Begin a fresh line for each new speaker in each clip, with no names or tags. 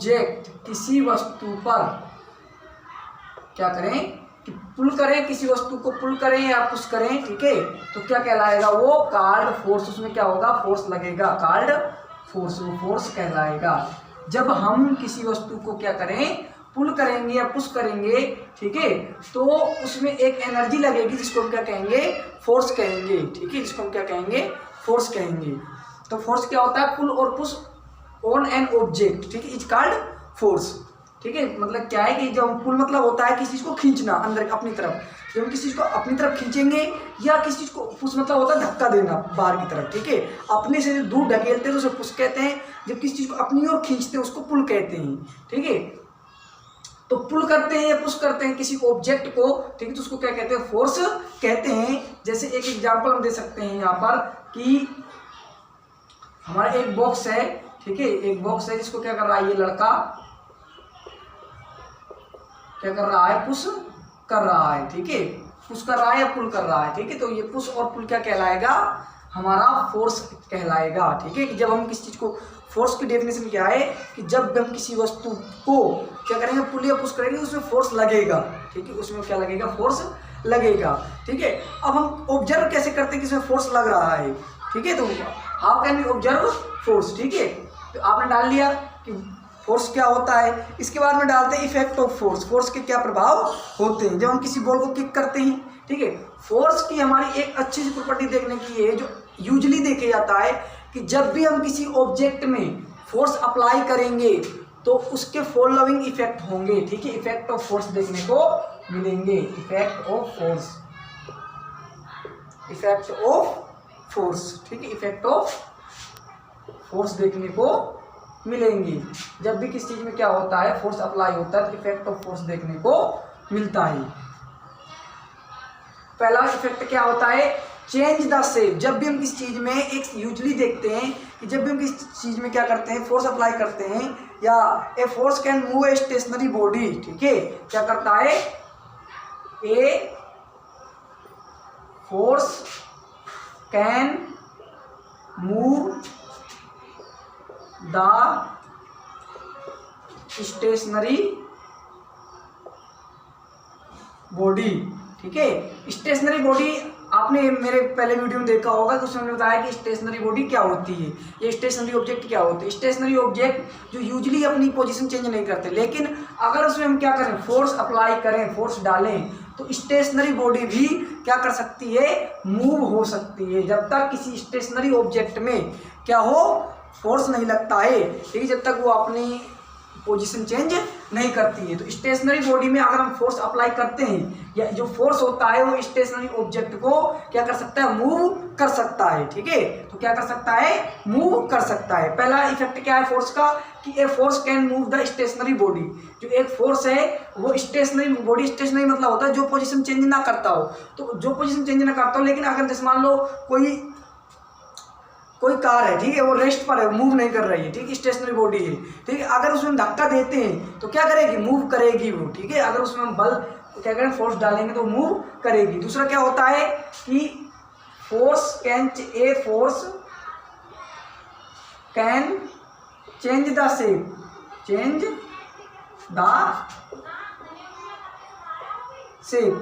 Object किसी वस्तु पर क्या करें कि पुल करें, किसी वस्तु को पुल करें या पुश करें, ठीक है, तो क्या कहलाएगा वो कॉल्ड फोर्स। उसमें क्या होगा, फोर्स लगेगा, कॉल्ड फोर्स, वो फोर्स कहलाएगा। जब हम किसी वस्तु को क्या करें, पुल करेंगे या पुश करेंगे, ठीक है, तो उसमें एक एनर्जी लगेगी जिसको हम क्या कहेंगे, फोर्स कहेंगे, ठीक है, जिसको हम क्या कहेंगे, फोर्स कहेंगे। तो फोर्स क्या होता है, पुल और पुश ऑन एन ऑब्जेक्ट, ठीक है, इज कॉल्ड फोर्स, ठीक है। मतलब क्या है कि जब पुल मतलब होता है किसी चीज को खींचना अंदर अपनी तरफ, जब हम किसी चीज को अपनी तरफ खींचेंगे, या किसी चीज को पुश मतलब होता है धक्का देना बाहर की तरफ, ठीक है, अपने से दूर ढकेलते हैं तो उसे पुश कहते हैं, जब किसी चीज को अपनी ओर खींचते हैं उसको पुल कहते हैं, ठीक है। तो पुल करते हैं या पुश करते हैं किसी ऑब्जेक्ट को, ठीक है, तो उसको क्या कहते हैं, फोर्स कहते हैं। जैसे एक एग्जांपल हम दे सकते हैं यहाँ पर कि हमारा एक बॉक्स है, ठीक है, एक बॉक्स है जिसको क्या कर रहा है ये लड़का, क्या कर रहा है, पुश कर रहा है, ठीक है, पुश कर रहा है या पुल कर रहा है, ठीक है। तो ये पुश और पुल क्या कहलाएगा, हमारा फोर्स कहलाएगा, ठीक है। कि जब हम किसी चीज को, फोर्स की डेफिनेशन क्या है कि जब हम किसी वस्तु को क्या करेंगे, पुल या पुश करेंगे, उसमें फोर्स लगेगा, ठीक है, उसमें क्या लगेगा, फोर्स लगेगा, ठीक है। अब हम ऑब्जर्व कैसे करते हैं कि इसमें फोर्स लग रहा है, ठीक है, तो how can we observe force, ठीक है। तो आपने डाल लिया कि फोर्स क्या होता है, इसके बाद में डालते हैं इफेक्ट ऑफ फोर्स, फोर्स के क्या प्रभाव होते हैं जब हम किसी बॉल को किक करते हैं, ठीक है। फोर्स की हमारी एक अच्छी सी प्रॉपर्टी देखने की है जो यूजुअली देखे जाता है कि जब भी हम किसी ऑब्जेक्ट में फोर्स अप्लाई करेंगे तो उसके फॉलोइंग इफेक्ट होंगे, ठीक है, इफेक्ट ऑफ फोर्स देखने को मिलेंगे, effect of force, effect of force, ठीक है, इफेक्ट ऑफ फोर्स देखने को मिलेंगी। जब भी किसी चीज में क्या होता है, फोर्स अप्लाई होता है तो इफेक्ट ऑफ फोर्स देखने को मिलता है। पहला इफेक्ट क्या होता है, चेंज द शेप। जब भी हम किसी चीज में, एक यूजुअली देखते हैं कि जब भी हम किसी चीज में क्या करते हैं, फोर्स अप्लाई करते हैं, या a force can move a stationary body, ठीक है, क्या करता है, a force can move the stationary body, ठीक है। स्टेशनरी बॉडी आपने मेरे पहले वीडियो में देखा होगा तो उसमें बताया कि स्टेशनरी बॉडी क्या होती है, ये स्टेशनरी ऑब्जेक्ट क्या होते हैं। स्टेशनरी ऑब्जेक्ट जो यूजुअली अपनी पोजीशन चेंज नहीं करते, लेकिन अगर उसमें हम क्या करें, फोर्स अप्लाई करें, फोर्स डालें, तो स्टेशनरी बॉडी भी क्या कर सकती है, मूव हो सकती है, जब तक किसी स्टेशनरी ऑब्जेक्ट में क्या हो, फोर्स नहीं लगता है, ठीक है, जब तक वो अपनी पोजीशन चेंज नहीं करती है। तो स्टेशनरी बॉडी में अगर हम फोर्स अप्लाई करते हैं, या जो फोर्स होता है वो स्टेशनरी ऑब्जेक्ट को क्या कर सकता है, मूव कर सकता है, ठीक है। तो क्या कर सकता है, मूव कर सकता है। पहला इफेक्ट क्या है फोर्स का कि a force can move the stationary body. जो एक फोर्स है वो स्टेशनरी बॉडी, स्टेशनरी मतलब होता है जो पोजीशन चेंज ना करता हो, तो जो पोजीशन चेंज ना करता हो, लेकिन अगर जैसे मान लो कोई कार है, ठीक है, वो रेस्ट पर है, मूव नहीं कर रही है, ठीक है, स्टेशनरी बॉडी है, ठीक है, अगर उसमें धक्का देते हैं तो क्या करेगी, मूव करेगी वो, ठीक है। अगर उसमें हम बल क्या करें, फोर्स डालेंगे तो मूव करेगी। दूसरा क्या होता है कि force can change the shape, change the shape,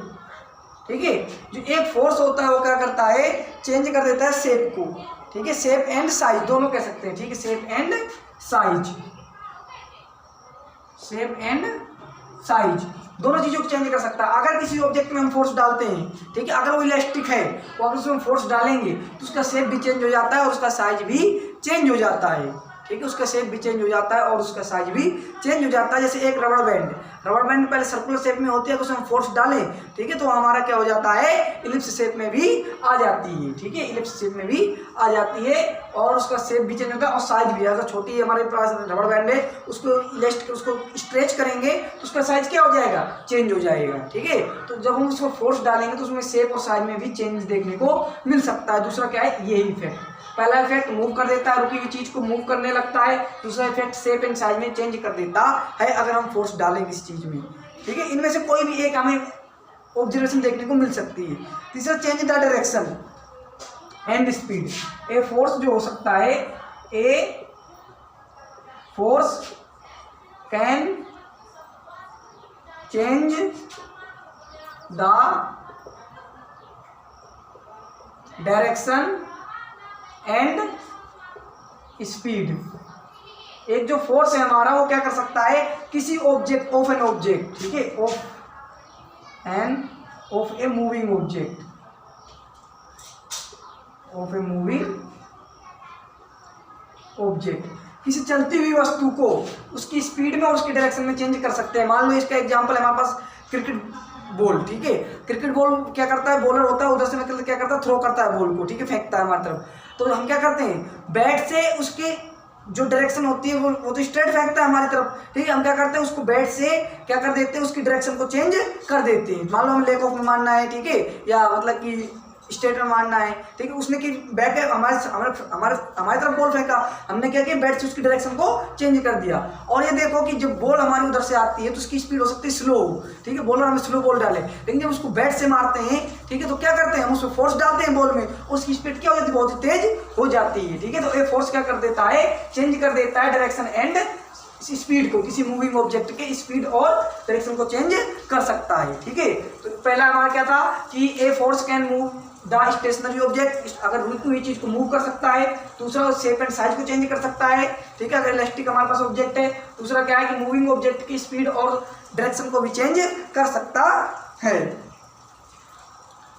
ठीक है। जो एक फोर्स होता है वो क्या करता है, चेंज कर देता है शेप को, ठीक है, शेप एंड साइज दोनों कह सकते हैं, ठीक है, shape and size, shape and size दोनों चीजों को चेंज कर सकता है। अगर किसी ऑब्जेक्ट में हम फोर्स डालते हैं, ठीक है, अगर वो इलास्टिक है तो अगर उसमें फोर्स डालेंगे तो उसका शेप भी चेंज हो जाता है और उसका साइज भी चेंज हो जाता है, ठीक है, उसका शेप भी चेंज हो जाता है और उसका साइज भी चेंज हो जाता है। जैसे एक रबड़ बैंड पहले सर्कुलर शेप में होती है, उसमें हम फोर्स डालें, ठीक है, तो हमारा क्या हो जाता है, इलिप्स शेप में भी आ जाती है, ठीक है, इलिप्स शेप में भी आ जाती है और उसका शेप भी चेंज होता है और साइज भी। अगर छोटी है हमारे पास रबड़ बैंड है, उसको स्ट्रेच करेंगे तो उसका साइज क्या हो जाएगा, चेंज हो जाएगा, ठीक है। तो जब हम उसको फोर्स डालेंगे तो उसमें शेप और साइज में भी चेंज देखने को मिल सकता है। दूसरा क्या है, यही इफेक्ट, पहला इफेक्ट मूव कर देता है, रुकी हुई चीज को मूव करने लगता है। दूसरा इफेक्ट शेप एंड साइज में चेंज कर देता है अगर हम फोर्स डालें किसी चीज में, ठीक है। इनमें से कोई भी एक हमें ऑब्जर्वेशन देखने को मिल सकती है। तीसरा, change the direction and speed. A force जो हो सकता है, a force can change the direction and speed. एक जो फोर्स है हमारा वो क्या कर सकता है, किसी ऑब्जेक्ट ऑफ एन ऑब्जेक्ट, ठीक है, of a moving object, of a moving object, किसी चलती हुई वस्तु को उसकी स्पीड में और उसकी डायरेक्शन में चेंज कर सकते हैं। मान लो इसका एग्जांपल है हमारे पास क्रिकेट बॉल, ठीक है, क्रिकेट बॉल क्या करता है, बॉलर होता है उधर से निकल क्या करता है, थ्रो करता है बॉल को, ठीक है, फेंकता है हमारी तरफ। तो हम क्या करते हैं, बैट से उसके जो डायरेक्शन होती है वो तो स्ट्रेट फेंकता है हमारी तरफ, ठीक है, हम क्या करते हैं उसको बैट से क्या कर देते हैं, उसकी डायरेक्शन को चेंज कर देते हैं। मान लो हम लेग ऑफ में मारना है, ठीक है, या मतलब कि स्ट्रेट में मारना है, ठीक है, उसने कि बैट हमारे तरफ बॉल फेंका, हमने क्या किया, बैट से उसकी डायरेक्शन को चेंज कर दिया। और ये देखो कि जब बॉल हमारी उधर से आती है तो उसकी स्पीड हो सकती है स्लो, ठीक है, बॉलर हमें स्लो बॉल डाले, लेकिन जब उसको बैट से मारते हैं, ठीक है, तो क्या करते हैं, हम उसमें फोर्स डालते हैं बॉल में, उसकी स्पीड क्या हो जाती है, बहुत ही तेज हो जाती है, ठीक है। तो ये फोर्स क्या कर देता है, चेंज कर देता है डायरेक्शन एंड स्पीड को, किसी मूविंग ऑब्जेक्ट के स्पीड और डायरेक्शन को चेंज कर सकता है, ठीक है। तो पहला हमारा क्या था कि a force can move the stationary object, अगर रुकी हुई चीज को मूव कर सकता है। दूसरा शेप एंड साइज को चेंज कर सकता है, ठीक है, अगर इलास्टिक हमारे पास ऑब्जेक्ट है। दूसरा क्या है कि मूविंग ऑब्जेक्ट की स्पीड और डायरेक्शन को भी चेंज कर सकता है,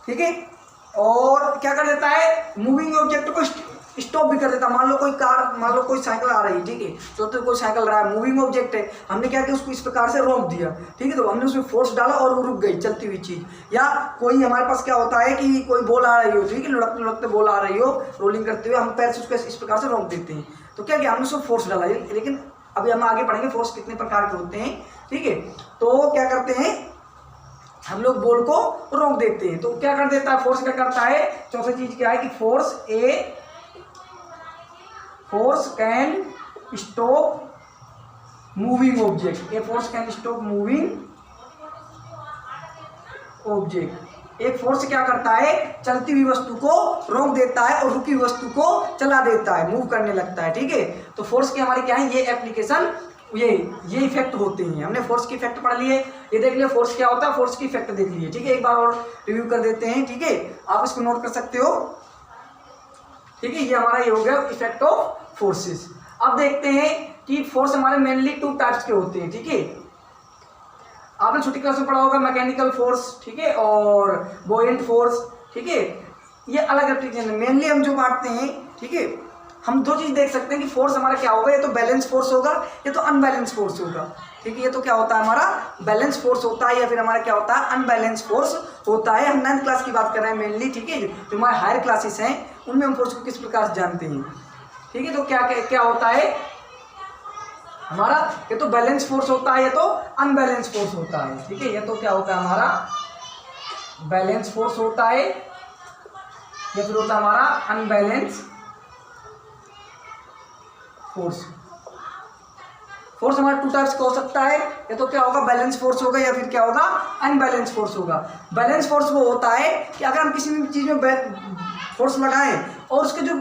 ठीक है। और क्या कर देता है, मूविंग ऑब्जेक्ट को स्टॉप भी कर देता है। मान लो कोई कार, मान लो कोई साइकिल आ रही है, ठीक है, तो कोई साइकिल रहा है, मूविंग ऑब्जेक्ट है, हमने क्या किया, उसको इस प्रकार से रोक दिया, ठीक है, तो हमने उसमें फोर्स डाला और वो रुक गई चलती हुई चीज। या कोई हमारे पास क्या होता है कि कोई बॉल आ रही हो, ठीक है, लुढ़कते लुढ़कते बॉल आ रही हो, रोलिंग करते हुए, हम पैर से उसको इस प्रकार से रोक देते हैं, तो क्या किया, हमने उसको फोर्स डाला। लेकिन अभी हम आगे पढ़ेंगे फोर्स कितने प्रकार के होते हैं, ठीक है। तो क्या करते हैं, हम लोग बॉल को रोक देते हैं, तो क्या कर देता है, फोर्स क्या करता है, चौथी चीज क्या है कि force can stop moving object. A force can stop moving object. एक फोर्स क्या करता है, चलती हुई वस्तु को रोक देता है और रुकी हुई वस्तु को चला देता है, मूव करने लगता है, ठीक है। तो फोर्स के हमारे क्या है, ये एप्लीकेशन, ये इफेक्ट होते हैं। हमने फोर्स की इफेक्ट पढ़ लिए, ये देख लिया फोर्स क्या होता है, फोर्स की इफेक्ट देख लिए, ठीक है। एक बार और रिव्यू कर देते हैं, ठीक है, आप इसको नोट कर सकते हो, ठीक है। ये हमारा ये हो गया इफेक्ट ऑफ फोर्सेस। अब देखते हैं कि फोर्स हमारे मेनली 2 टाइप्स के होते हैं, ठीक है। आपने छोटी क्लास में पढ़ा होगा मैकेनिकल फोर्स, ठीक है, और बॉयंट फोर्स, ठीक है, ये अलग एप्लीकेशन है। मेनली हम जो बांटते हैं, ठीक है, हम 2 चीज देख सकते हैं कि फोर्स हमारा क्या होगा, ये तो बैलेंस फोर्स होगा, ये तो अनबैलेंस फोर्स होगा, ठीक है। ये तो क्या होता है, हमारा बैलेंस फोर्स होता है, या फिर हमारा क्या होता है, अनबैलेंस फोर्स होता है। हम 9th क्लास की बात कर रहे हैं मेनली, ठीक है, जो हमारे हायर क्लासेस हैं उनमें हम फोर्स को किस प्रकार से जानते हैं, ठीक है। तो क्या होता है हमारा, ये तो बैलेंस फोर्स होता है, ये तो अनबैलेंस फोर्स होता है, ठीक है। ये तो क्या होता है हमारा बैलेंस फोर्स होता है, या फिर होता है हमारा अनबैलेंस फोर्स। फोर्स हमारा 2 टाइप्स का हो सकता है, या तो क्या होगा, बैलेंस फोर्स होगा, या फिर क्या होगा, अनबैलेंस फोर्स होगा। बैलेंस फोर्स वो होता है कि अगर हम किसी भी चीज में फोर्स लगाएं और उसके जो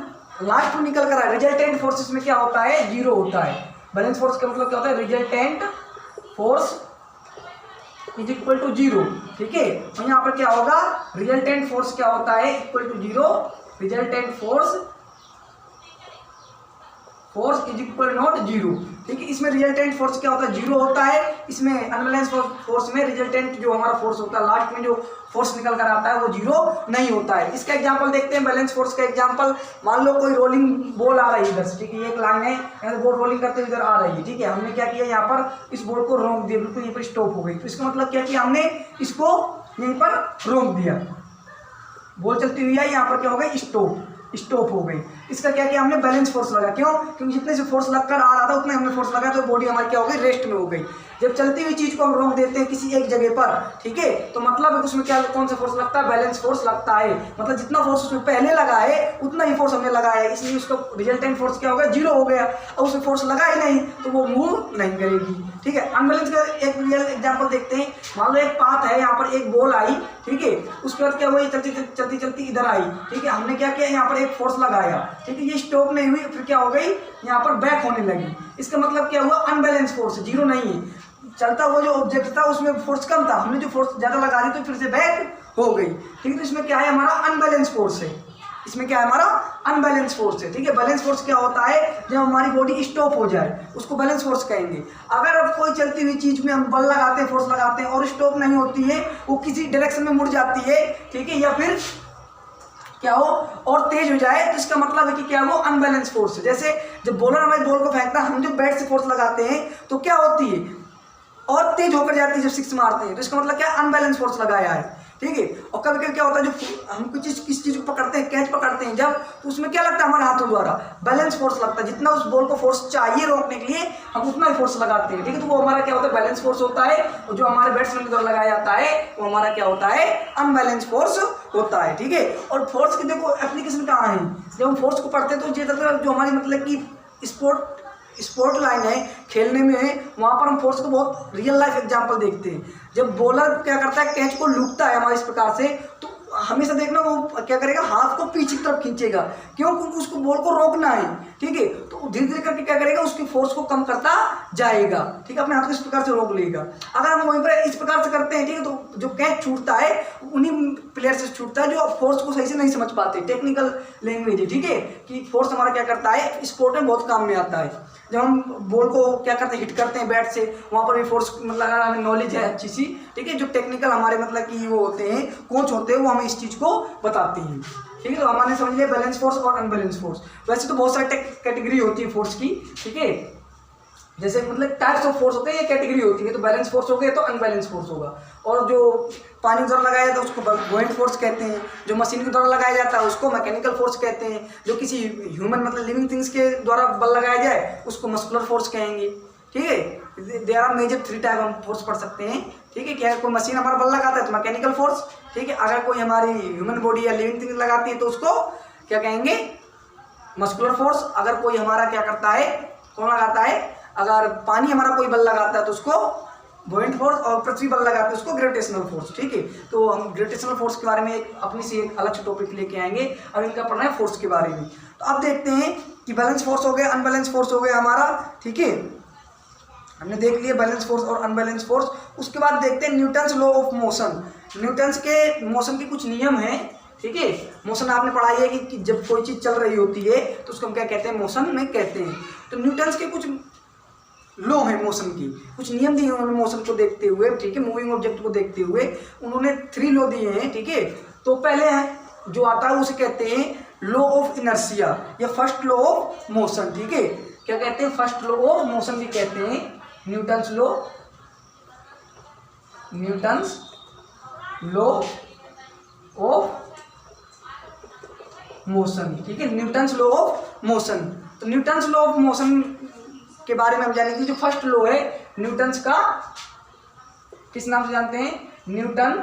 लास्ट में निकल कर आए रिजल्टेंट फोर्सेस में क्या होता है, 0 होता है। बैलेंस फोर्स का मतलब क्या होता है, resultant force is equal to 0, ठीक है। तो यहाँ पर क्या होगा, रिजल्टेंट फोर्स क्या होता है, equal to 0, resultant force is equal not 0, ठीक है। इसमें रिजल्टेंट फोर्स क्या होता है, 0 होता है। इसमें अनबैलेंस फोर्स में रिजल्टेंट जो हमारा फोर्स होता है, लास्ट में जो फोर्स निकल कर आता है वो 0 नहीं होता है। इसका एग्जांपल देखते हैं, बैलेंस फोर्स का एग्जांपल। मान लो कोई रोलिंग बॉल आ रही है इधर से, ठीक है, एक लाइन है, यहाँ से बॉल रोलिंग करते हुए इधर आ रही है, ठीक है। हमने क्या किया, यहाँ पर इस बॉल को रोक दिया, बिल्कुल यहीं पर स्टॉप हो गई। तो इसका मतलब क्या किया, हमने इसको यहीं पर रोक दिया, बॉल चलती हुई है, यहाँ पर क्या हो गई, स्टॉप हो गई। इसका क्या किया, हमने बैलेंस फोर्स लगा, क्यों, क्योंकि जितने से फोर्स लगकर आ रहा था उतने हमने फोर्स लगा, तो बॉडी हमारी क्या हो गई, रेस्ट में हो गई। जब चलती हुई चीज को हम रोक देते हैं किसी एक जगह पर, ठीक है, तो मतलब उसमें क्या, कौन सा फोर्स लगता है, बैलेंस फोर्स लगता है। मतलब जितना फोर्स उसमें पहले लगा है उतना ही फोर्स हमने लगाया है, इसलिए उसका रिजल्टेंट फोर्स क्या हो गया, 0 हो गया। और उसमें फोर्स लगा ही नहीं तो वो मूव नहीं करेगी, ठीक है। अनबैलेंस का एक रियल एग्जाम्पल देखते हैं। मान लो एक पाथ है, यहाँ पर एक बॉल आई, ठीक है, उसके बाद क्या हुआ, चलती चलती इधर आई, ठीक है, हमने क्या किया, यहाँ पर एक फोर्स लगाया, ठीक है, ये स्टॉप नहीं हुई, फिर क्या हो गई, यहाँ पर बैक होने लगी। इसका मतलब क्या हुआ, अनबैलेंस फोर्स, जीरो नहीं है, चलता हुआ जो ऑब्जेक्ट था उसमें फोर्स कम था, हमने जो फोर्स ज़्यादा लगा दी तो फिर से बैक हो गई। ठीक है, तो इसमें क्या है, हमारा अनबैलेंस फोर्स है, इसमें क्या है, हमारा अनबैलेंस फोर्स है। ठीक है, बैलेंस फोर्स क्या होता है, जब हमारी बॉडी स्टॉप हो जाए उसको बैलेंस फोर्स कहेंगे। अगर अब कोई चलती हुई चीज में हम बल लगाते हैं, फोर्स लगाते हैं और स्टॉप नहीं होती है, वो किसी डायरेक्शन में मुड़ जाती है, ठीक है, या फिर क्या हो और तेज हो जाए, तो इसका मतलब है कि क्या, वो अनबैलेंस फोर्स है। जैसे जब बॉलर हमारे बॉल को फेंकता है, हम जो बैट से फोर्स लगाते हैं तो क्या होती है, और तेज होकर जाती है जब सिक्स मारते हैं, तो इसका मतलब क्या, अनबैलेंस फोर्स लगाया है। ठीक है, और कभी कभी क्या होता है, जो हम किस चीज को पकड़ते हैं, कैच पकड़ते हैं जब, तो उसमें क्या लगता है, हमारे हाथों द्वारा बैलेंस फोर्स लगता है, जितना उस बॉल को फोर्स चाहिए रोकने के लिए हम उतना ही फोर्स लगाते हैं। ठीक है, तो वो हमारा क्या होता है, बैलेंस फोर्स होता है, और जो हमारे बैट्समैन के द्वारा लगाया जाता है वो हमारा क्या होता है, अनबैलेंस फोर्स होता है। ठीक है, और फोर्स की देखो एप्लीकेशन कहाँ है, जब हम फोर्स को पढ़ते हैं तो ज्यादातर जो हमारी मतलब कि स्पोर्ट लाइन है, खेलने में है, वहाँ पर हम फोर्स को बहुत रियल लाइफ एग्जांपल देखते हैं। जब बॉलर क्या करता है, कैच को लूटता है हमारे इस प्रकार से, तो हमेशा देखना वो क्या करेगा, हाथ को पीछे की तरफ खींचेगा, क्यों, क्योंकि उसको बॉल को रोकना है। ठीक है, तो धीरे धीरे करके क्या करेगा, उसकी फोर्स को कम करता जाएगा। ठीक है, अपने हाथ को इस प्रकार से रोक लेगा। अगर हम वहीं पर इस प्रकार से करते हैं, ठीक है, तो जो कैच छूटता है उन्हीं प्लेयर से छूटता है जो फोर्स को सही से नहीं समझ पाते, टेक्निकल लैंग्वेज है। ठीक है, कि फोर्स हमारा क्या करता है, स्पोर्ट में बहुत काम में आता है। जब हम बॉल को क्या करते हैं, हिट करते हैं बैट से, वहाँ पर भी फोर्स, मतलब अगर हमें नॉलेज है अच्छी सी, ठीक है, जो टेक्निकल हमारे मतलब कि वो होते हैं, कोच होते हैं, वो हमें इस चीज़ को बताते हैं। ठीक है, तो हमारे समझ लिया बैलेंस फोर्स और अनबैलेंस फोर्स। वैसे तो बहुत सारी कैटेगरी होती है फोर्स की। ठीक है, जैसे मतलब टाइप्स ऑफ फोर्स होते हैं, ये कैटेगरी होती है, तो बैलेंस फोर्स हो गया तो अनबैलेंस फोर्स होगा। और जो पानी के द्वारा लगाया जाता है उसको बुओयंट फोर्स कहते हैं, जो मशीन के द्वारा लगाया जाता है उसको मैकेनिकल फोर्स कहते हैं, जो किसी ह्यूमन मतलब लिविंग थिंग्स के द्वारा बल लगाया जाए उसको मस्कुलर फोर्स कहेंगे। ठीक है, देयर आर मेजर 3 टाइप हम फोर्स पढ़ सकते हैं। ठीक है, क्या कोई मशीन हमारा बल लगाता है तो मैकेनिकल फोर्स। ठीक है, अगर कोई हमारी ह्यूमन बॉडी या लिविंग थिंग्स लगाती है तो उसको क्या कहेंगे, मस्कुलर फोर्स। अगर कोई हमारा क्या करता है, कौन लगाता है, अगर पानी हमारा कोई बल लगाता है तो उसको बुओयंट फोर्स, और पृथ्वी बल लगाते हैं उसको ग्रेविटेशनल फोर्स। ठीक है, तो हम ग्रेविटेशनल फोर्स के बारे में एक अपनी से एक अलग से टॉपिक लेके आएंगे। अब इनका पढ़ना है फोर्स के बारे में। तो अब देखते हैं कि बैलेंस फोर्स हो गया, अनबैलेंस फोर्स हो गया हमारा। ठीक है, हमने देख लिया बैलेंस फोर्स और अनबैलेंस फोर्स। उसके बाद देखते हैं Newton's law of motion. Newton's के मोशन के कुछ नियम हैं। ठीक है, मोशन आपने पढ़ाई है कि जब कोई चीज़ चल रही होती है तो उसको हम क्या कहते हैं, मोशन में कहते हैं। तो न्यूटन्स के कुछ लॉ है मोशन की, कुछ नियम दिए उन्होंने मोशन को देखते हुए। ठीक है, मूविंग ऑब्जेक्ट को देखते हुए उन्होंने 3 लॉ दिए हैं। ठीक है, तो पहले जो आता है उसे कहते हैं लॉ ऑफ इनर्शिया या फर्स्ट लॉ ऑफ मोशन। ठीक है, क्या कहते हैं, फर्स्ट लॉ ऑफ मोशन भी कहते हैं, न्यूटन्स लॉ ऑफ मोशन। ठीक है, न्यूटन्स लॉ ऑफ मोशन। तो न्यूटन्स लॉ ऑफ मोशन के बारे में हम जानेंगे। जो फर्स्ट लॉ है न्यूटन्स का, किस नाम से जानते हैं, Newton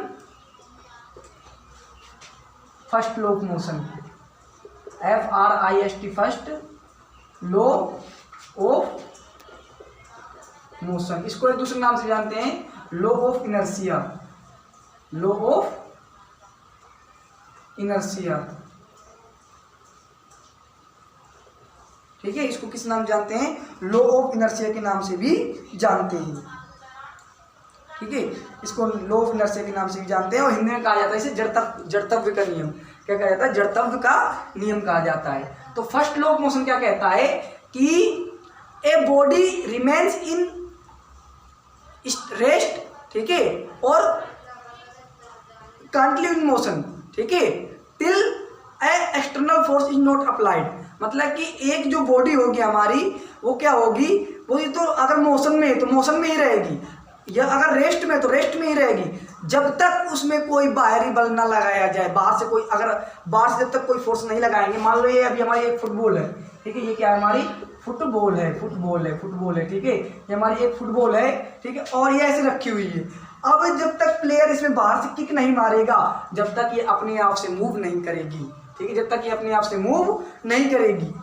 first law of motion, FRIST, first law of motion. इसको एक दूसरे नाम से जानते हैं law of inertia, law of inertia. ठीक है, इसको किस नाम जानते हैं, लॉ ऑफ इनर्शिया के नाम से भी जानते हैं। ठीक है, इसको लॉ ऑफ इनर्शिया के नाम से भी जानते हैं, और हिंदी में कहा जाता है इसे जड़त्व का नियम। क्या कहा जाता है, जड़त्व का नियम कहा जाता है। तो फर्स्ट लॉ ऑफ मोशन क्या कहता है कि a body remains in rest, ठीक है, और कंटिन्यू इन मोशन, ठीक है, till A external force is not applied. मतलब कि एक जो बॉडी होगी हमारी, वो क्या होगी, वो ये तो अगर मोशन में है तो मोशन में ही रहेगी, या अगर रेस्ट में तो रेस्ट में ही रहेगी, जब तक उसमें कोई बाहरी बल ना लगाया जाए। बाहर से कोई, अगर बाहर से जब तक कोई फोर्स नहीं लगाएंगे, मान लो ये अभी हमारी एक फुटबॉल है, ठीक है, ये क्या है, हमारी फुटबॉल है, ठीक है, ये हमारी एक फुटबॉल है, ठीक है, और ये ऐसे रखी हुई है। अब जब तक प्लेयर इसमें बाहर से किक नहीं मारेगा, जब तक ये अपने आप से मूव नहीं करेगी, ठीक है, जब तक ये अपने आप से मूव नहीं करेगी,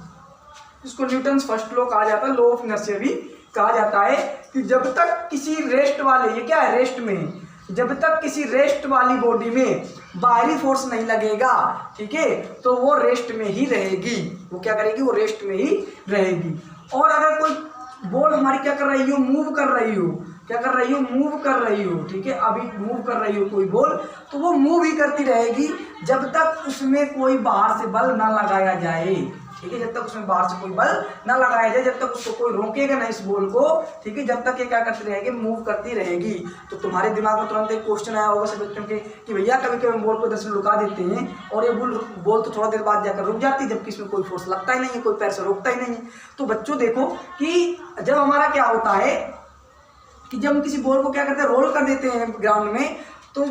इसको न्यूटन्स फर्स्ट लॉ कहा जाता है, लॉ ऑफ इनर्शिया भी कहा जाता है, कि जब तक किसी रेस्ट वाले, ये क्या है, रेस्ट में, जब तक किसी रेस्ट वाली बॉडी में बाहरी फोर्स नहीं लगेगा, ठीक है, तो वो रेस्ट में ही रहेगी। वो क्या करेगी, वो रेस्ट में ही रहेगी। और अगर कोई बॉल हमारी क्या कर रही हो, मूव कर रही हो, क्या कर रही हो, मूव कर रही हो, ठीक है, अभी मूव कर रही हो कोई बॉल, तो वो मूव ही करती रहेगी जब तक उसमें कोई बाहर से बल ना लगाया जाए, ठीक है, जब तक उसमें बाहर से कोई बल ना लगाया जाए, जब तक उसको कोई रोकेगा ना इस बॉल को, ठीक है, जब तक ये क्या करती रहेगी, मूव करती रहेगी। तो तुम्हारे दिमाग में तुरंत एक क्वेश्चन आया होगा सब बच्चों के कि भैया कभी कभी हम बॉल को 10 मिनट रुका देते हैं और ये बॉल तो थोड़ा देर बाद जाकर रुक जाती है, जबकि इसमें कोई फोर्स लगता ही नहीं है, कोई पैर से रोकता ही नहीं है। तो बच्चों देखो कि जब हमारा क्या होता है कि जब हम किसी बॉल को क्या करते हैं, रोल कर देते हैं ग्राउंड में, तो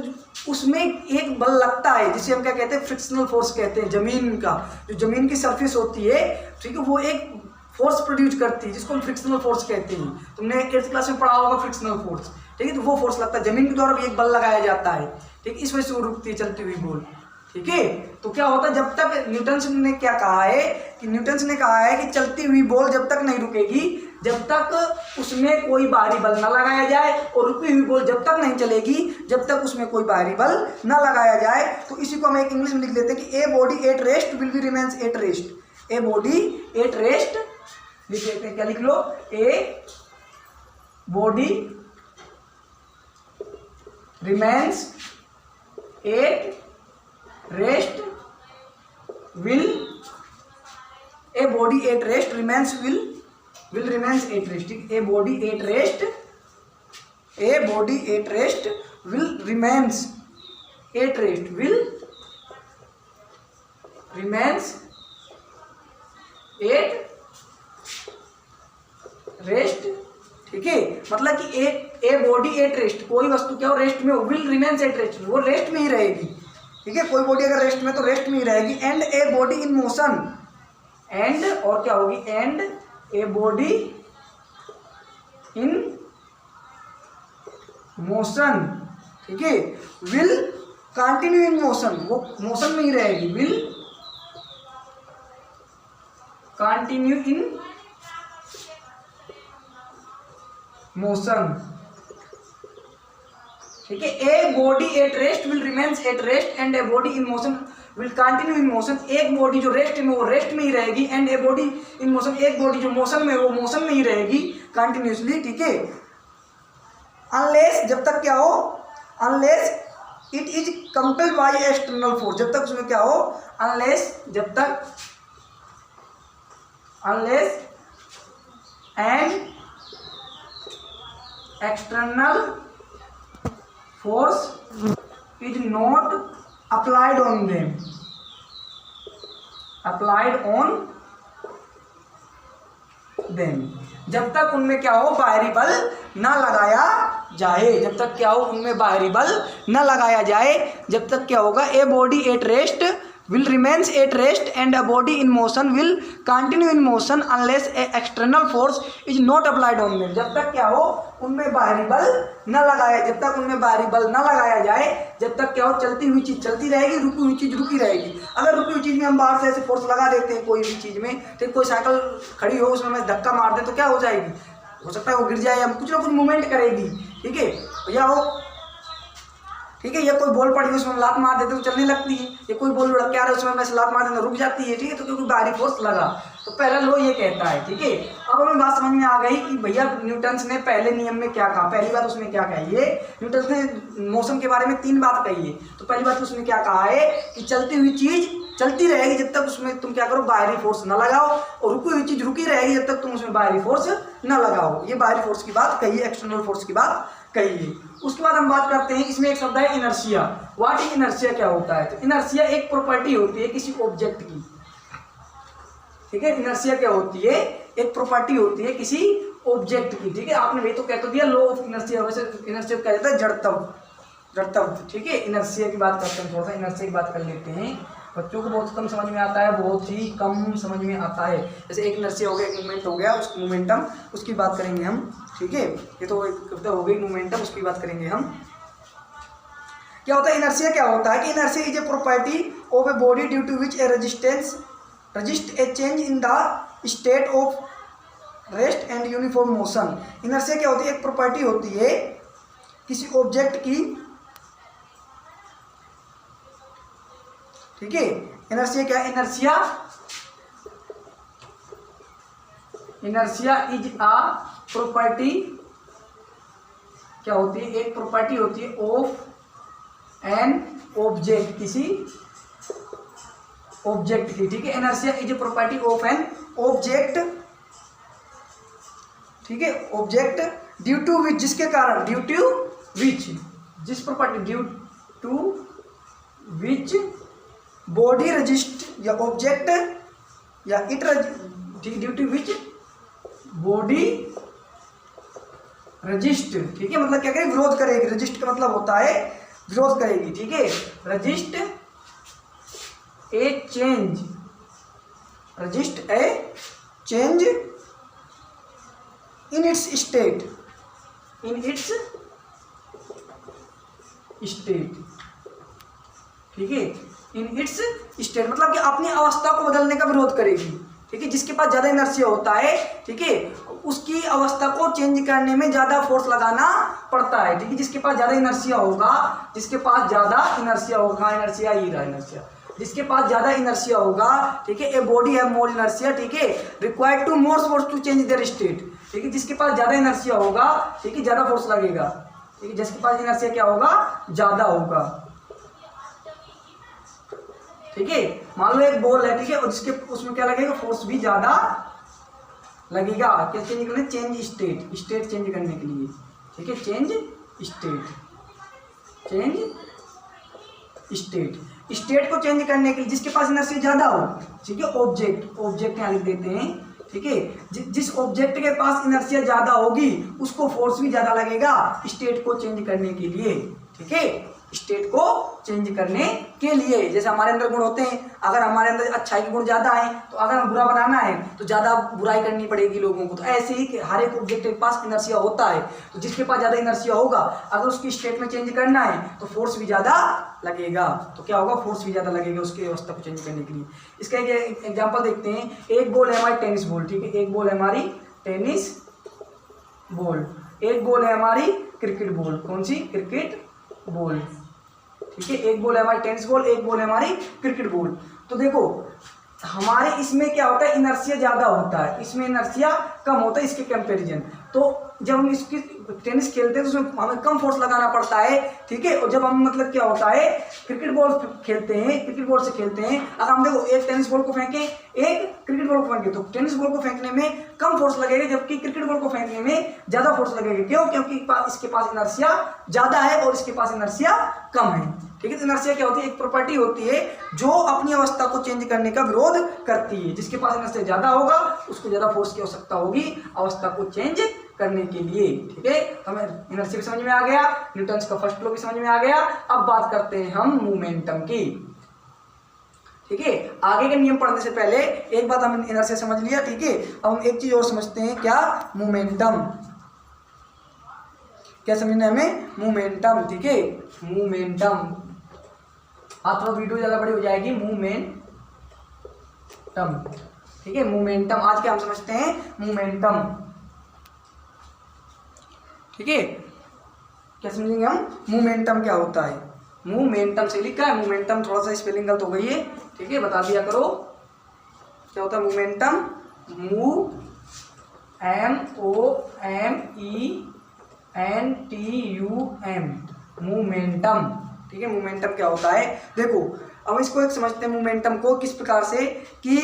उसमें एक बल लगता है जिसे हम क्या कहते हैं, फ्रिक्शनल फोर्स कहते हैं। जमीन का जो जमीन की सरफेस होती है, ठीक है, वो एक फोर्स प्रोड्यूस करती है जिसको हम फ्रिक्शनल फोर्स कहते हैं। तुमने 8th क्लास में पढ़ा होगा फ्रिक्शनल फोर्स, ठीक है, तो वो फोर्स लगता है, जमीन के द्वारा भी एक बल लगाया जाता है, ठीक, इस वजह से वो रुकती है चलती हुई बॉल, ठीक है। तो क्या होता है, जब तक न्यूटन ने क्या कहा है कि न्यूटन ने कहा है कि चलती हुई बॉल जब तक नहीं रुकेगी, जब तक उसमें कोई बाहरी बल ना लगाया जाए, और रुकी हुई बॉल जब तक नहीं चलेगी जब तक उसमें कोई बाहरी बल ना लगाया जाए। तो इसी को हम एक इंग्लिश में लिख लेते हैं कि a body at rest will be remains at rest. A body at rest लिख लेते हैं, क्या लिख लो, a body remains at rest will, a body at rest remains will remains at rest, a body at rest, a body at rest will remains at rest, will remains at rest, ठीक है, मतलब कि a body at rest, कोई वस्तु क्या हो rest में, will remains at rest, वो रेस्ट में ही रहेगी, ठीक है, कोई बॉडी अगर रेस्ट में तो रेस्ट में ही रहेगी। And a body in motion, and और क्या होगी, and a body in motion, ठीक है, विल कंटिन्यू इन मोशन, वो मोशन में ही रहेगी, विल कंटिन्यू इन मोशन, ठीक है। ए body at rest will remains at rest and a body in motion will continue in motion. एक बॉडी जो rest में वो रेस्ट में ही रहेगी, and a body in motion, एक बॉडी जो मोशन में वो मोशन में ही रहेगी कंटिन्यूसली, ठीक है। अनलेस, जब तक क्या हो, unless it is compelled by external force, जब तक उसमें क्या हो, अनलेस, जब तक, unless and external force is not applied on them, applied on them, जब तक उनमें क्या हो, बाहरी बल ना लगाया जाए, जब तक क्या हो, उनमें बाहरी बल ना लगाया जाए, जब तक क्या होगा, ए body at rest will remains at rest and a body in motion will continue in motion unless a external force is not applied on them। जब तक क्या हो, उनमें बाहरी बल न लगाया, जब तक उनमें बाहरी बल न लगाया जाए, जब तक क्या हो, चलती हुई चीज़ चलती रहेगी, रुकी हुई चीज़ रुकी रहेगी। अगर रुकी हुई चीज़ में हम बाहर से ऐसे फोर्स लगा देते हैं कोई भी चीज़ में, तो कोई साइकिल खड़ी हो उसमें मैं धक्का मार दे तो क्या हो जाएगी, हो सकता है वो गिर जाए या कुछ ना कुछ मूवमेंट करेगी, ठीक है, या हो, ठीक है, ये कोई बॉल पड़ी उसमें लात मार देते तो चलने लगती है, ये कोई बॉल लुढ़क के आ रहा है उसमें मैं लात मार देना रुक जाती है, ठीक है, तो क्योंकि बाहरी फोर्स लगा। तो पहला लॉ ये कहता है, ठीक है। अब हमें बात समझ में आ गई कि भैया न्यूटन ने पहले नियम में क्या कहा। पहली बात उसने क्या कही है, न्यूटन ने मोशन के बारे में 3 बात कही है। तो पहली बात उसने क्या कहा है कि चलती हुई चीज चलती रहेगी जब तक उसमें तुम क्या करो, बाहरी फोर्स न लगाओ, और रुकी हुई चीज रुकी रहेगी जब तक तुम उसमें बाहरी फोर्स न लगाओ। ये बाहरी फोर्स की बात कही है, एक्सटर्नल फोर्स की बात कही है। उसके बाद हम बात करते हैं, इसमें एक शब्द है इनर्शिया। व्हाट इज इनर्शिया, क्या होता है? तो इनर्शिया एक प्रॉपर्टी होती है किसी ऑब्जेक्ट की, ठीक है। इनर्शिया क्या होती है, एक प्रॉपर्टी होती है किसी ऑब्जेक्ट की, ठीक है। आपने वही तो कह तो दिया, लॉ ऑफ इनर्शिया। वैसे इनर्शिया क्या जाता है, जड़त्व, ठीक है। इनर्शिया की बात करते हैं, थोड़ा सा इनर्शिया की बात कर लेते हैं। बच्चों को बहुत कम समझ में आता है, बहुत ही कम समझ में आता है। जैसे एक इनर्शिया हो गया, एक मूवमेंट हो गया, उस मोमेंटम उसकी बात करेंगे हम, ठीक है। ये तो एक हो गई मोमेंटम, उसकी बात करेंगे हम। क्या होता है इनर्शिया, क्या होता है कि inertia is a property of a body due to which a resist a change in the state of rest and uniform motion. Inertia क्या होती है, एक प्रॉपर्टी होती है किसी ऑब्जेक्ट की ठीक है। इनर्शिया क्या है? इनर्शिया इज आ प्रॉपर्टी, क्या होती है? एक प्रॉपर्टी होती है ऑफ एन ऑब्जेक्ट, किसी ऑब्जेक्ट की, ठीक है। Inertia is a property of an object, ठीक है, ऑब्जेक्ट ड्यू टू विच, जिसके कारण, ड्यू टू विच, जिस property, due to which body resist या ऑब्जेक्ट या इट, ठीक, due to which body resist, ठीक है, मतलब क्या करेगी? विरोध करेगी। रजिस्ट का मतलब होता है विरोध करेगी, ठीक है। Resist a change, resist a change in its state, in its state, ठीक है। इन इट्स स्टेट मतलब कि अपनी अवस्था को बदलने का विरोध करेगी, ठीक है। जिसके पास ज़्यादा इनर्शिया होता है, ठीक है, उसकी अवस्था को चेंज करने में ज़्यादा फोर्स लगाना पड़ता है, ठीक है। जिसके पास ज़्यादा इनर्शिया होगा, जिसके पास ज़्यादा इनर्शिया होगा, इनर्शिया ही रहा, इनर्शिया, जिसके पास ज़्यादा इनर्शिया होगा, ठीक है, ए बॉडी है मोर इनर्शिया, ठीक है, required to more force to change their state, ठीक है। जिसके पास ज़्यादा इनर्शिया होगा, ठीक है, ज़्यादा फोर्स लगेगा, ठीक है। जिसके पास इनर्शिया क्या होगा? ज़्यादा होगा, ठीक है। मान लो एक बॉल है, ठीक है, और जिसके उसमें क्या लगेगा? फोर्स भी ज़्यादा लगेगा, क्या चेंज करने? चेंज स्टेट, स्टेट चेंज करने के लिए, ठीक है, change state, change state, state को चेंज करने के लिए जिसके पास इनर्शिया ज़्यादा हो, ठीक है, ऑब्जेक्ट यहाँ लिख देते हैं, ठीक है। जिस ऑब्जेक्ट के पास इनर्शिया ज़्यादा होगी उसको फोर्स भी ज़्यादा लगेगा स्टेट को चेंज करने के लिए, ठीक है, स्टेट को चेंज करने के लिए। जैसे हमारे अंदर गुण होते हैं, अगर हमारे अंदर अच्छाई के गुण ज़्यादा है तो अगर हम बुरा बनाना है तो ज़्यादा बुराई करनी पड़ेगी लोगों को। तो ऐसे ही कि हर एक ऑब्जेक्ट के पास इनर्शिया होता है, तो जिसके पास ज़्यादा इनर्शिया होगा अगर उसकी स्टेट में चेंज करना है तो फोर्स भी ज़्यादा लगेगा। तो क्या होगा? फोर्स भी ज़्यादा लगेगा उसकी अवस्था को चेंज करने के लिए। इसका एक एग्जाम्पल देखते हैं। एक बॉल है हमारी टेनिस बॉल, ठीक है, एक बॉल है हमारी टेनिस बॉल, एक बॉल है हमारी क्रिकेट बॉल, कौन सी? क्रिकेट बॉल, ठीक है। एक बॉल है हमारी टेनिस बॉल, एक बॉल है हमारी क्रिकेट बॉल। तो देखो हमारे इसमें क्या होता है? इनर्शिया ज़्यादा होता है, इसमें इनर्शिया कम होता है इसके कंपैरिजन। तो जब हम इसकी टेनिस खेलते हैं तो उसमें हमें कम फोर्स लगाना पड़ता है, ठीक है। और जब हम मतलब क्या होता है क्रिकेट बॉल खेलते हैं, क्रिकेट बॉल से खेलते हैं, अगर हम देखो एक टेनिस बॉल को फेंकें एक क्रिकेट बॉल को फेंकें तो टेनिस बॉल को फेंकने में कम फोर्स लगेगा जबकि क्रिकेट बॉल को फेंकने में ज़्यादा फोर्स लगेगा। क्यों? क्योंकि इसके पास इनर्शिया ज़्यादा है और इसके पास इनर्शिया कम है, ठीक है। तो इनर्शिया क्या होती है? एक प्रॉपर्टी होती है जो अपनी अवस्था को चेंज करने का विरोध करती है। जिसके पास इनर्शिया ज़्यादा होगा उसको ज़्यादा फोर्स की आवश्यकता होगी अवस्था को चेंज करने के लिए, ठीक है। हमें इनर्शिया भी समझ में आ गया, न्यूटन्स का फर्स्ट लॉ भी समझ में आ गया। अब बात करते हैं हम मोमेंटम की, ठीक है। आगे के नियम पढ़ने से पहले एक बात हम इनर्शिया समझ लिया, ठीक है। अब हम एक चीज और समझते हैं, क्या? मोमेंटम। क्या समझना है हमें? मोमेंटम, ठीक है। मोमेंटम, आप थोड़ा वीडियो ज़्यादा बड़ी हो जाएगी। मोमेंटम, ठीक है। मोमेंटम, आज क्या हम समझते हैं? मोमेंटम, ठीक है। क्या समझेंगे हम? मोमेंटम क्या होता है? मोमेंटम से लिखा है, मोमेंटम थोड़ा सा स्पेलिंग गलत हो गई है, ठीक है, बता दिया करो। क्या होता है मोमेंटम? MOMENTUM, मोमेंटम, ठीक है। मोमेंटम क्या होता है? देखो अब इसको एक समझते हैं मोमेंटम को किस प्रकार से, कि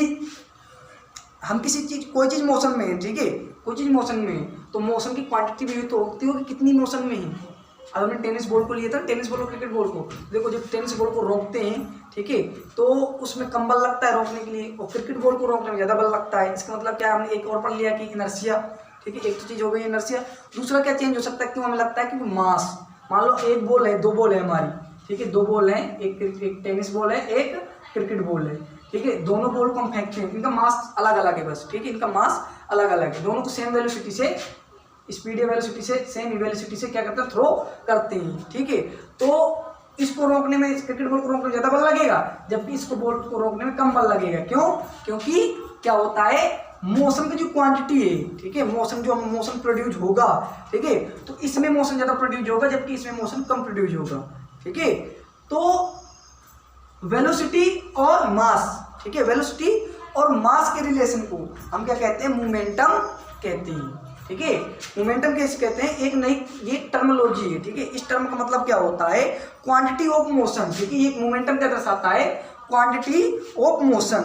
हम किसी चीज, कोई चीज मोशन में है, ठीक है, कोई चीज मोशन में है तो मोशन की क्वांटिटी भी तो होती होगी कितनी मोशन में है। अब हमने टेनिस बॉल को लिया था, टेनिस बॉल और क्रिकेट बॉल को, देखो जब टेनिस बॉल को रोकते हैं, ठीक है, तो उसमें कम बल लगता है रोकने के लिए और क्रिकेट बॉल को रोकने में ज़्यादा बल लगता है। इसका मतलब क्या? हमने एक और पढ़ लिया कि इनर्शिया, ठीक है, एक तो चीज़ हो गई इनर्शिया। दूसरा क्या चेंज हो सकता है? क्यों हमें लगता है? क्योंकि मास, मान लो एक बॉल है, दो बॉल है हमारी, ठीक है, दो बॉल हैं, एक टेनिस बॉल है, एक क्रिकेट बॉल है, ठीक है। दोनों बॉल को हम फेंकते हैं, इनका मास अलग अलग है बस, ठीक है, इनका मास अलग अलग है। दोनों को सेम वेलोसिटी से, स्पीड वेलोसिटी से, सेम वेलोसिटी से क्या करते हैं? थ्रो करते हैं, ठीक है। तो इसको रोकने में, इस क्रिकेट बॉल को रोकने में ज़्यादा बल लगेगा जबकि इसको बॉल को रोकने में कम बल लगेगा। क्यों? क्योंकि क्या होता है, मोशन की जो क्वांटिटी है, ठीक है, मोशन जो मोशन प्रोड्यूस होगा, ठीक है, तो इसमें मोशन ज़्यादा प्रोड्यूस होगा जबकि इसमें मोशन कम प्रोड्यूस होगा, ठीक है। तो वेलोसिटी और मास, ठीक है, वेलोसिटी और मास के रिलेशन को हम क्या कहते हैं, मोमेंटम कहते हैं, ठीक है। मोमेंटम कैसे कहते हैं, एक नई ये टर्मोलॉजी है, ठीक है। इस टर्म का मतलब क्या होता है, क्वांटिटी ऑफ मोशन, ठीक है। ये मोमेंटम क्या दर्शाता है, क्वांटिटी ऑफ मोशन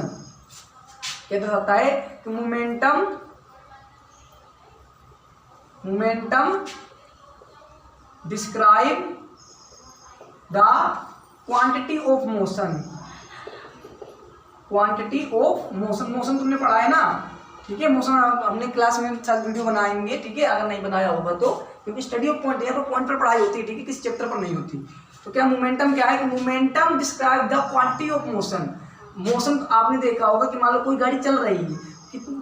क्या दर्शाता है कि momentum describe the quantity of motion, quantity of motion, motion तुमने पढ़ा है ना, ठीक है। मोशन हमने क्लास में साथ वीडियो बनाएंगे, ठीक है, अगर नहीं बनाया होगा तो, क्योंकि स्टडी ऑफ पॉइंट यहाँ पर पॉइंट पर पढ़ाई होती है, ठीक है, किसी चैप्टर पर नहीं होती। तो क्या मोमेंटम क्या है कि momentum describe the quantity of motion. Motion आपने देखा होगा कि मान लो कोई गाड़ी चल रही है,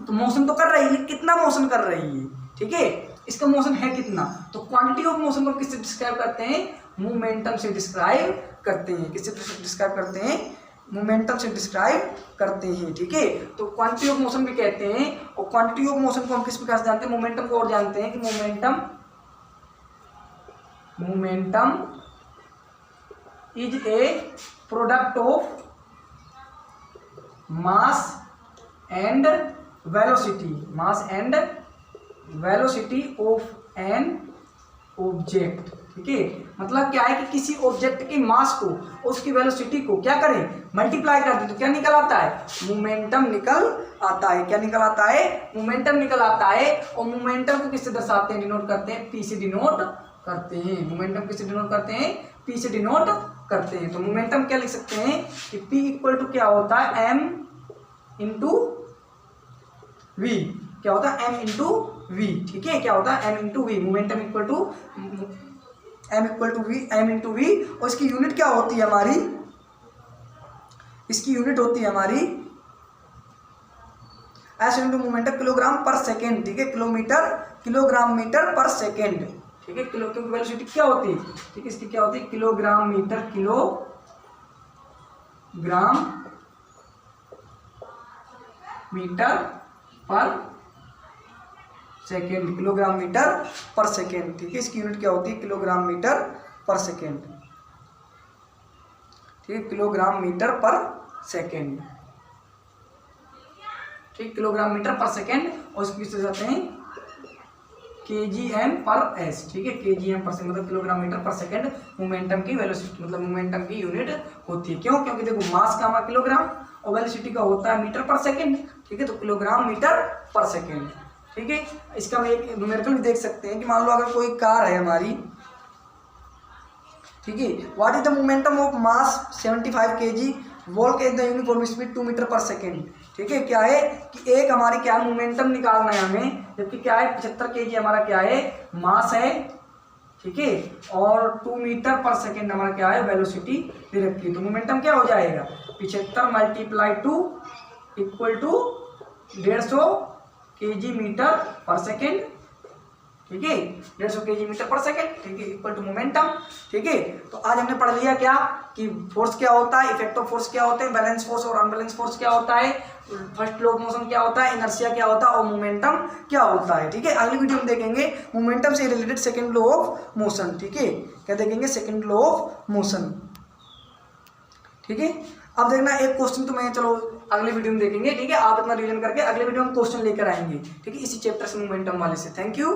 तो मोशन तो कर रही है, कितना मोशन कर रही है, ठीक है, इसका मोशन है कितना। तो क्वांटिटी ऑफ मोशन को किससे डिस्क्राइब करते हैं, मोमेंटम से डिस्क्राइब करते हैं। किससे डिस्क्राइब करते हैं, मोमेंटम से डिस्क्राइब करते हैं, ठीक है। तो क्वांटिटी ऑफ मोशन भी कहते हैं, और क्वांटिटी ऑफ मोशन को हम किस प्रकार से जानते हैं, मोमेंटम को और जानते हैं कि momentum is a product of mass and velocity, mass and velocity of an object, ठीक है। मतलब क्या है कि किसी ऑब्जेक्ट की मास को और उसकी वेलोसिटी को क्या करें, मल्टीप्लाई कर दे तो क्या निकल आता है, मोमेंटम निकल आता है। क्या निकल आता है, मोमेंटम निकल आता है। और मोमेंटम को किससे दर्शाते हैं, डिनोट करते हैं, पी से डिनोट करते हैं। मोमेंटम किससे डिनोट करते हैं, पी से डिनोट करते हैं। तो मोमेंटम क्या लिख सकते हैं कि पी इक्वल टू क्या होता है, एम इंटू वी, क्या होता है, एम इंटू वी, ठीक है, क्या होता है, M into V. Momentum equal to M equal to V, M into V. और इसकी यूनिट क्या होती है हमारी, इसकी यूनिट होती है हमारी एस इंटू मोमेंटम किलोग्राम पर सेकेंड, ठीक है, किलोग्राम मीटर पर सेकेंड, ठीक है। किलो क्योंकि वेलोसिटी क्या होती है, ठीक है, इसकी क्या होती है, kilogram metre per second, kilogram metre per second, ठीक है। इसकी यूनिट क्या होती है, किलोग्राम मीटर पर सेकेंड, ठीक है, किलोग्राम मीटर पर सेकेंड, ठीक, किलोग्राम मीटर पर सेकेंड। और इसको किससे जाते हैं, kgm पर एस, ठीक है, kgm पर सेकेंड मतलब kilogram metre per second momentum की वेलोसिटी, मतलब मोमेंटम की यूनिट होती है। क्यों, क्योंकि देखो मास का हमारा किलोग्राम और वेलोसिटी का होता है मीटर पर सेकेंड, ठीक है। तो किलोग्राम मीटर पर सेकेंड, ठीक है। इसका हम एक न्यूमेरिकल भी देख सकते हैं कि मान लो अगर कोई कार है हमारी, ठीक है, what is the momentum of mass 75 kg, walk at the uniform speed 2 metre per second, ठीक है। क्या है कि एक हमारी क्या मोमेंटम निकालना है हमें, जबकि क्या है 75 kg हमारा क्या है, मास है, ठीक है, और 2 मीटर पर सेकेंड हमारा क्या है, वेलोसिटी दे रखी है। तो मोमेंटम क्या हो जाएगा, 75 multiply 2 equal to 150 kg metre per second, ठीक है, 150 kg मीटर पर सेकेंड, ठीक है, इक्वल टू मोमेंटम, ठीक है। तो आज हमने पढ़ लिया क्या कि फोर्स क्या होता है, इफेक्ट ऑफ फोर्स क्या होते हैं, बैलेंस फोर्स और अनबैलेंस फोर्स क्या होता है, फर्स्ट लॉ ऑफ मोशन क्या होता है, इनर्शिया क्या होता है और मोमेंटम क्या होता है, ठीक है। अगली वीडियो में देखेंगे मोमेंटम से related second law of motion, ठीक है, क्या देखेंगे, सेकंड लॉ ऑफ मोशन, ठीक है। अब देखना एक क्वेश्चन तो मैं चलो अगले वीडियो में देखेंगे, ठीक है। आप इतना रिवीजन करके अगले वीडियो में क्वेश्चन लेकर आएंगे, ठीक है, इसी चैप्टर से मोमेंटम वाले से। Thank you.